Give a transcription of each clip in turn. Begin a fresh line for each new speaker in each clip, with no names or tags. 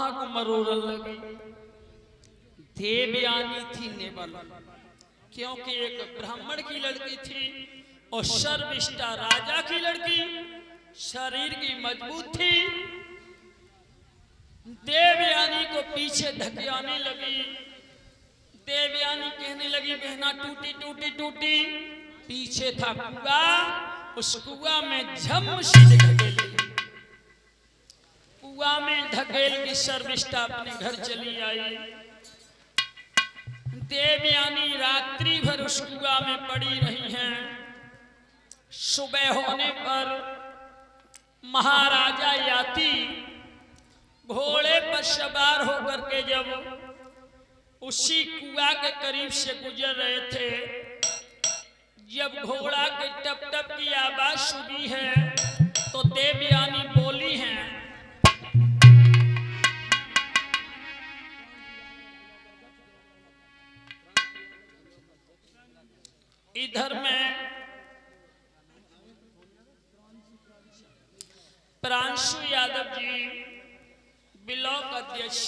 बाह को मरोड़न लगी। देवयानी थी नेवल, क्योंकि एक ब्राह्मण की लड़की थी और शर्मिष्ठा राजा की लड़की, शरीर की मजबूत थी। देवयानी को पीछे धकेलने लगी। देवयानी कहने लगी, बहना टूटी टूटी टूटी। पीछे था कुआं, उस कुआं में झम से धकेली। कुआं में धकेल की शर्मिष्ठा अपने घर चली आई। देवयानी रात्रि भर उस कुआं में पड़ी रही हैं। सुबह होने पर महाराजा याति घोड़े पर सवार होकर के जब उसी कुआं के करीब से गुजर रहे थे, जब घोड़ा के टप टप की आवाज सुनी है तो देवयानी बोली हैं, इधर में प्रांशु यादव जी ब्लॉक अध्यक्ष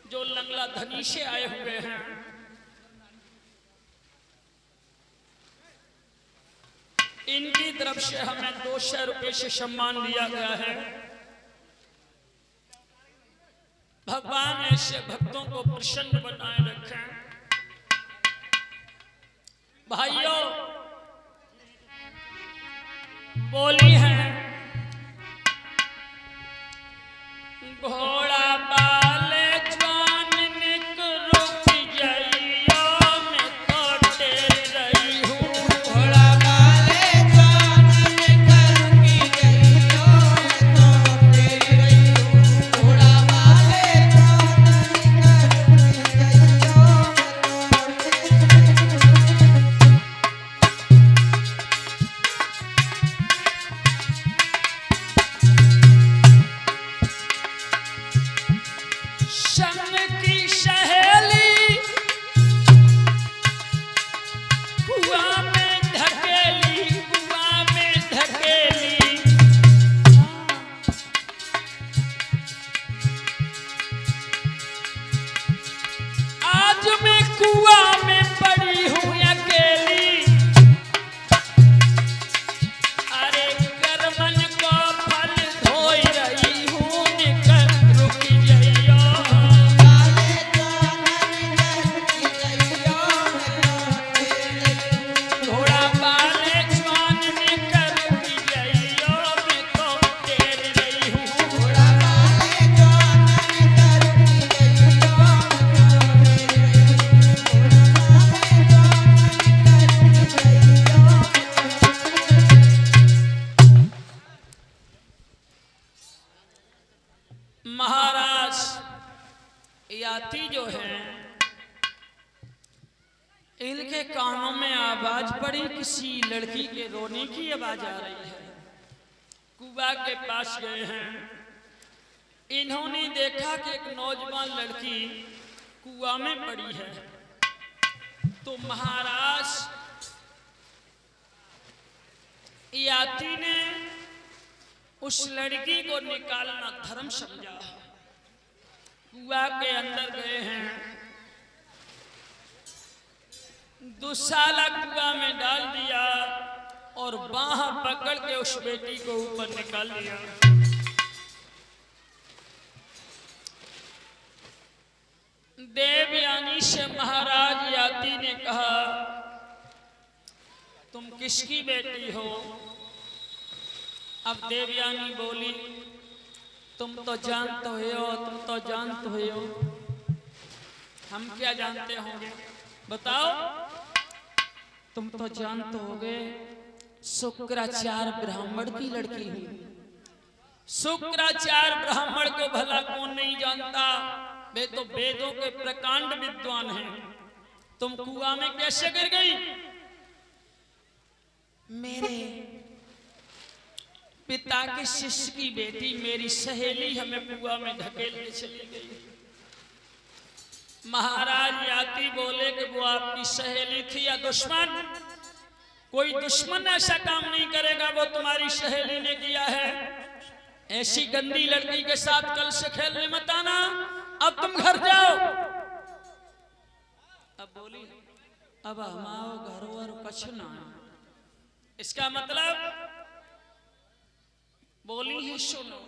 जो लंगला धनी से आए हुए हैं, इनकी तरफ से हमें 200 रुपए से सम्मान दिया गया है। भगवान ऐसे भक्तों को प्रसन्न बनाए रखें। भाइयों बोली है, घोड़ा बाले जवान निक रुक जाइयो, मैं तो टेर रही हूँ।
घोड़ा बाले जवान निक रुक जाइयो, मैं तो टेर रही हूँ। घोड़ा बाले जवान निक रुक जाइयो,
संग की सहेली कुआं में धकेली, कुआं में धकेली। आज मैं कुआं में पड़ी हूँ अकेली। अरे कर्मन को फल धोई रही हूँ, निकल रुक जाइयो।
बाले जवान निक रुक जाइयो, मैं तो टेर रही हूँ।
घोड़ा बाले जवान निकर रुक जाइयो, मैं तो टेर रही हूँ।
घोड़ा बाले जवान निक रुक जाइयो, मैं तो टेर रही हूँ। घोड़ा
महाराज याति जो हैं, इनके कानों में आवाज पड़ी, किसी लड़की के रोने की आवाज आ रही है। कुआं के पास गए हैं। इन्होंने देखा कि एक नौजवान लड़की कुआं में पड़ी है। तो महाराज याति ने उस लड़की को निकालना धर्म समझा। कुआं के अंदर गए हैं, दुशाला कुआं में डाल दिया और बाह पकड़ के उस बेटी को ऊपर निकाल लिया। देवयानी से महाराज याति ने कहा, तुम किसकी बेटी हो? अब देवयानी बोली, तुम तो जानते हो, तुम तो जानते हो। हम क्या जानते होंगे बताओ? तुम तो जानते होगे शुक्राचार्य ब्राह्मण की लड़की हुई। शुक्राचार्य ब्राह्मण को भला कौन नहीं जानता? वे तो वेदों के प्रकांड विद्वान हैं। तुम कुआं में कैसे गिर गई? मेरे पिता के शिष्य की बेटी, मेरी सहेली हमें कुआं में धकेल के चली गई। महाराज याति बोले कि वो आपकी सहेली थी या दुश्मन? कोई दुश्मन ऐसा काम नहीं करेगा, वो तुम्हारी सहेली ने किया है। ऐसी गंदी लड़की के साथ कल से खेलने मत आना, अब तुम घर जाओ। अब बोली अब हमारो घर और कुछ ना, इसका मतलब बोली है सुनो।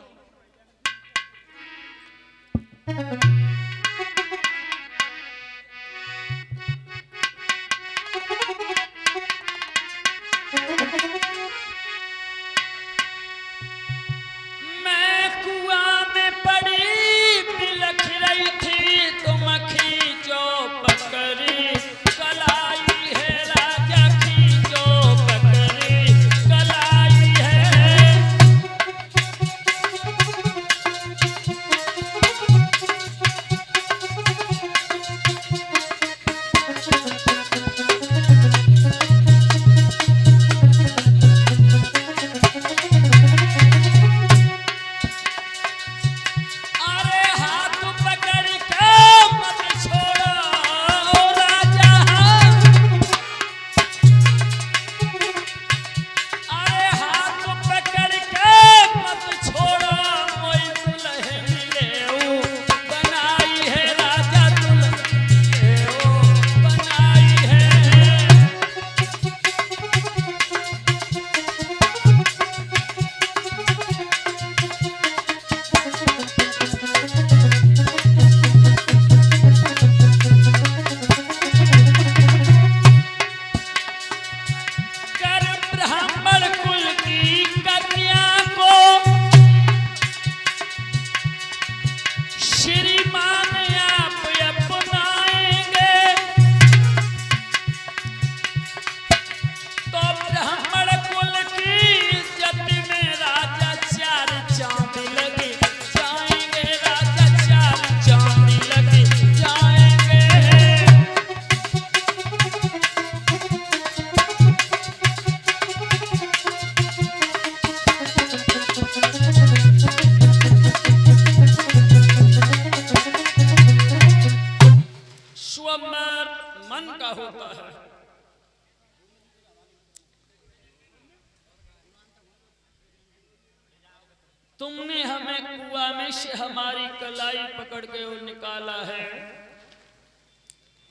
तुमने हमें कुआं में से हमारी कलाई पकड़ के और निकाला है,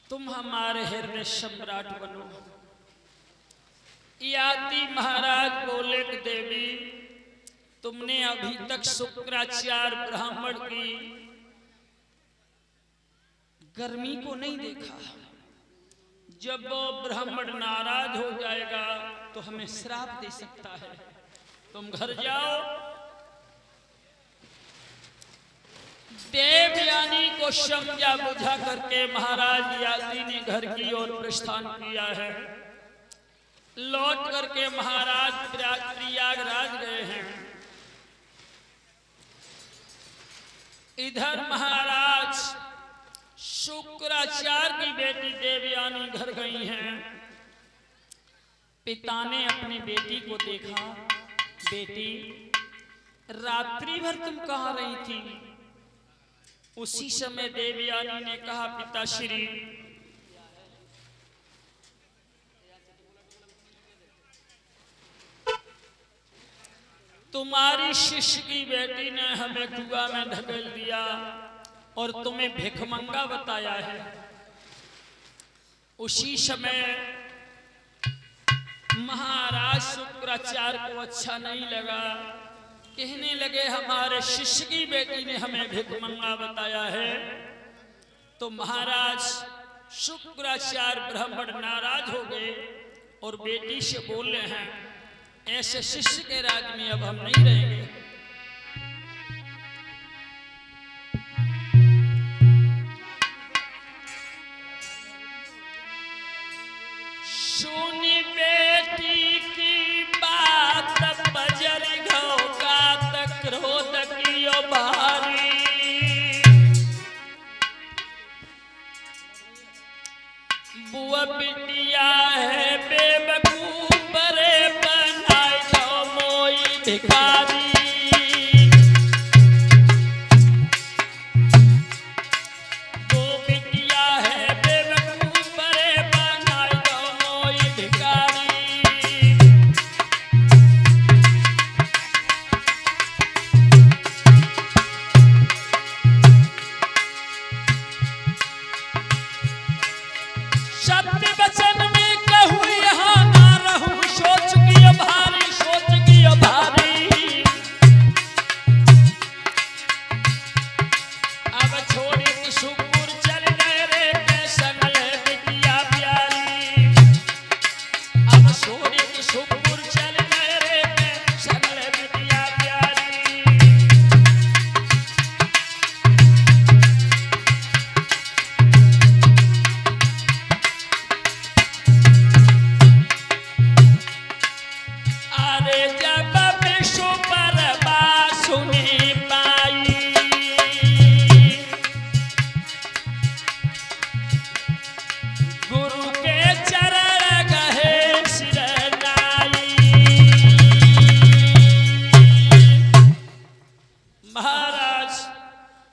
तुम हमारे हृदय सम्राट बनो। याति महाराज बोले कि देवी तुमने अभी तक शुक्राचार्य ब्राह्मण की गर्मी को नहीं देखा, जब वो ब्राह्मण नाराज हो जाएगा तो हमें श्राप दे सकता है। तुम घर जाओ। देवयानी को समझा बुझा करके महाराज याति ने घर की ओर प्रस्थान किया है। लौट करके महाराज प्रयागराज गए हैं। इधर महाराज शुक्राचार्य की बेटी देवयानी घर गई हैं। पिता ने अपनी बेटी को देखा, बेटी रात्रि भर तुम कहाँ रही थी? उसी समय देवयानी ने कहा, पिताश्री तुम्हारी शिष्य की बेटी ने हमें कुआं में ढकेल दिया और तुम्हें भिखमंगा बताया है। उसी समय महाराज शुक्राचार्य को अच्छा नहीं लगा, कहने लगे हमारे शिष्य की बेटी ने हमें भिखमंगा बताया है। तो महाराज शुक्राचार्य ब्राह्मण नाराज हो गए और बेटी से बोल रहे हैं, ऐसे शिष्य के राज में अब हम नहीं रहेंगे। सुनी बेटी की बात बजर घो का तक क्रोध कियो भारी। बुआ बिटिया है बेवकूफ बरे बनाए दो मोई भिखारी।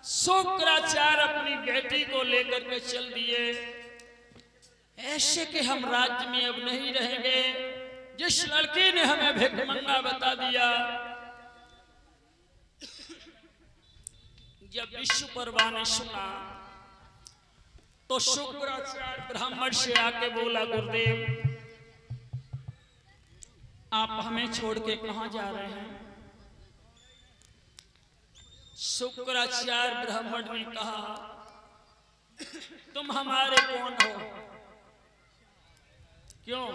शुक्राचार्य अपनी बेटी को लेकर के चल दिए। ऐसे कि हम राज्य में अब नहीं रहेंगे। जिस लड़की ने हमें भिखमंगा बता दिया, जब विश्वकर्मा ने सुना तो शुक्राचार्य ब्राह्मण से आके बोला, गुरुदेव आप हमें छोड़ के कहां जा रहे हैं? शुक्राचार्य ब्राह्मण ने कहा, तुम हमारे कौन हो? क्यों?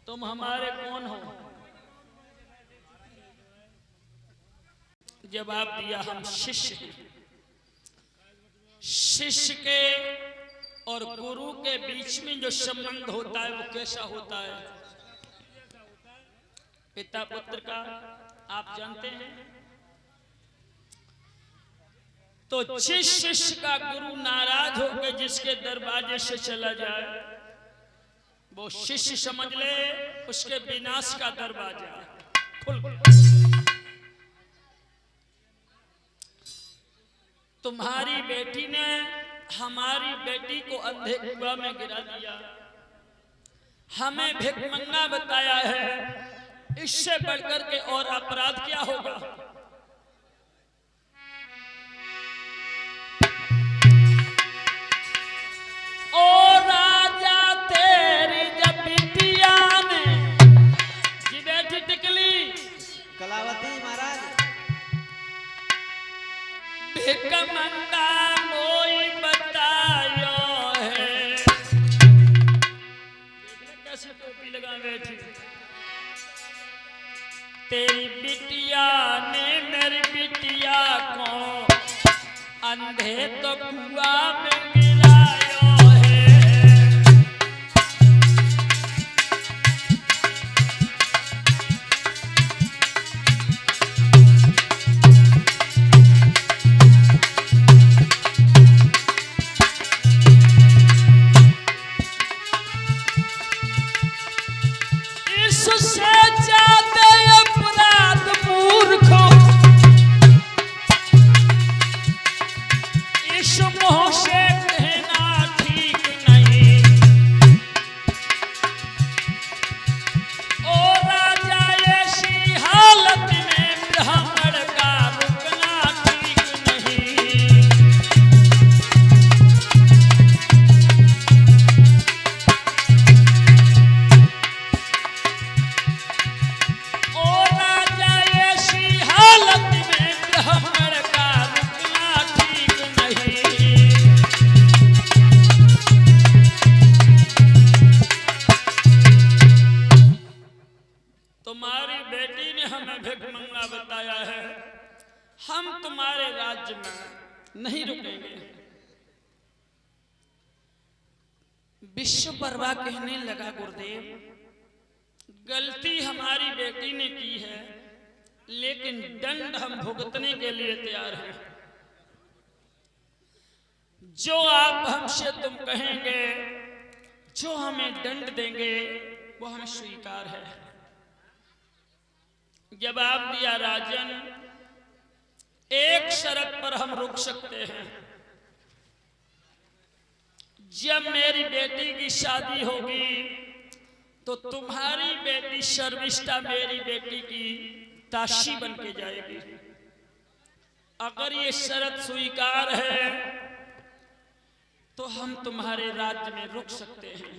तुम हमारे कौन हो? जवाब दिया, हम शिष्य हैं। शिष्य के और गुरु के बीच में जो संबंध होता है वो कैसा होता है? पिता पुत्र का आप जानते हैं। तो जिस शिष्य का गुरु नाराज होकर जिसके दरवाजे से चला जाए, वो शिष्य समझ ले उसके विनाश का दरवाजा खुल। तुम्हारी बेटी ने हमारी बेटी को अंधे कुआं में गिरा दिया, हमें भिखमंगा बताया है। इससे बढ़कर के और अपराध क्या होगा? ओ राजा तेरी जब बिटिया ने जी बेटी टिकली
कलावती महाराज
भिखमंगा कोई बतायो है। कैसे टोपी लगा बैठी। तेरी बिटिया ने मेरी बिटिया को अंधे तो कुआं में गिरायो है। इससे जाते अपराध मूर्खों, इस मोह से कहना ठीक नहीं। ओ राजा ऐसी हालत में ब्राह्मण का रुकना ठीक नहीं। ओ राजा ऐसी हालत में ब्राह्मण का रुकना ठीक नहीं। तुम्हारी बेटी ने हमें भिखमंगा बताया है, हम तुम्हारे राज्य में नहीं रुकेंगे। विश्वकर्मा कहने लगा, गुरुदेव गलती हमारी बेटी ने की है, लेकिन दंड हम भुगतने के लिए तैयार हैं। जो आप हमसे तुम कहेंगे, जो हमें दंड देंगे वो हमें स्वीकार है। जवाब दिया, राजन एक शर्त पर हम रुक सकते हैं। जब मेरी बेटी की शादी होगी तो तुम्हारी बेटी शर्मिष्ठा मेरी बेटी की दासी बन के जाएगी। अगर ये शर्त स्वीकार है तो हम तुम्हारे राज्य में रुक सकते हैं।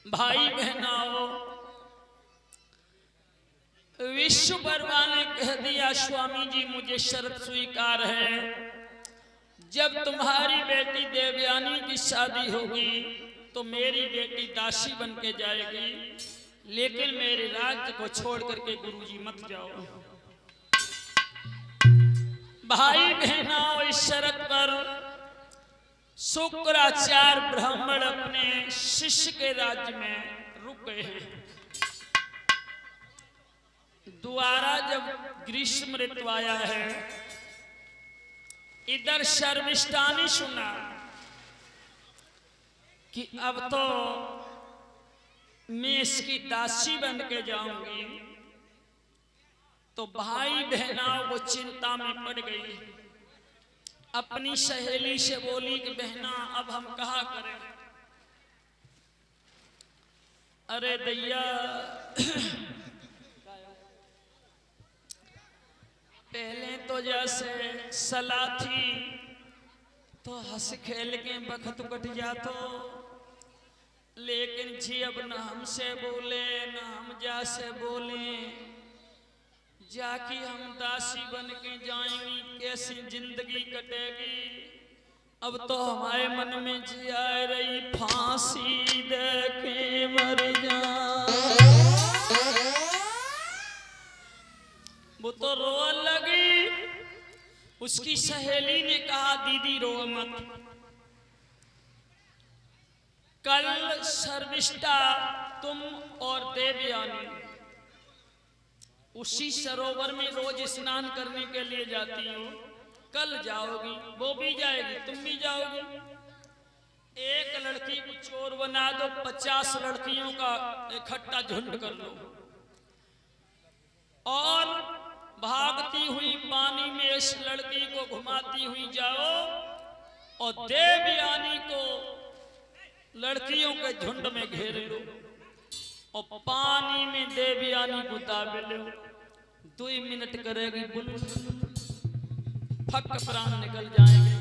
भाई बहनाओ, विश्वकर्मा ने कह दिया, स्वामी जी मुझे शर्त स्वीकार है। जब तुम्हारी बेटी देवयानी की शादी होगी तो मेरी बेटी दासी बन के जाएगी, लेकिन मेरे राज्य को छोड़ करके गुरुजी मत जाओ। भाई बहनों, इस शर्त पर शुक्राचार्य ब्राह्मण अपने शिष्य के राज्य में रुक गए हैं। द्वारा जब ग्रीष्म ऋतु आया है, इधर शर्मिष्ठा ने सुना कि अब तो मैं इसकी दासी बन के जाऊंगी। तो भाई बहना वो चिंता में पड़ गई। अपनी सहेली से बोली कि बहना अब हम कहा करें। अरे दैया पहले तो जैसे सलाह थी तो हंस खेल के बखत कट जातो, लेकिन जी अब न हमसे बोले न हम जासे बोले, जाके हम दासी बन के जाएंगी, कैसी जिंदगी कटेगी। अब तो हमारे मन में जी आ रही फांसी दे के मर जा। वो तो रोने लगी। उसकी सहेली ने कहा दीदी रो मत, कल शर्मिष्ठा तुम और देवयानी उसी सरोवर में रोज स्नान करने के लिए जाती हो, कल जाओगी, वो भी जाएगी, तुम भी जाओगी। एक लड़की को चोर बना दो, 50 लड़कियों का इकट्ठा झुंड कर लो और भागती हुई पानी में इस लड़की को घुमाती हुई जाओ और देवयानी को लड़कियों के झुंड में घेर लो और पानी में देवयानी को दाब लो। 2 मिनट करेगी बुल, फक प्राण निकल जाएंगे।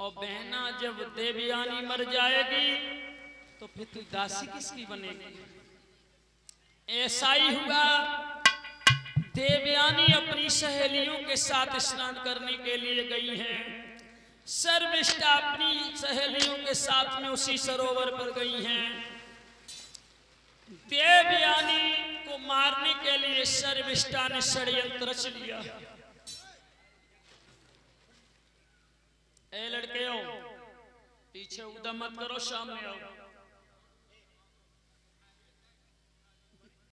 और बहना जब देवयानी मर जाएगी तो फिर तू दासी किसकी बनेगी। ऐसा ही हुआ। देवयानी अपनी सहेलियों के साथ स्नान करने के लिए गई हैं। शर्मिष्ठा अपनी सहेलियों के साथ में उसी सरोवर पर गई हैं। देवयानी को मारने के लिए शर्मिष्ठा ने षड्यंत्र रच लिया। ए लड़के हो, पीछे उधम मत करो, सामने आओ।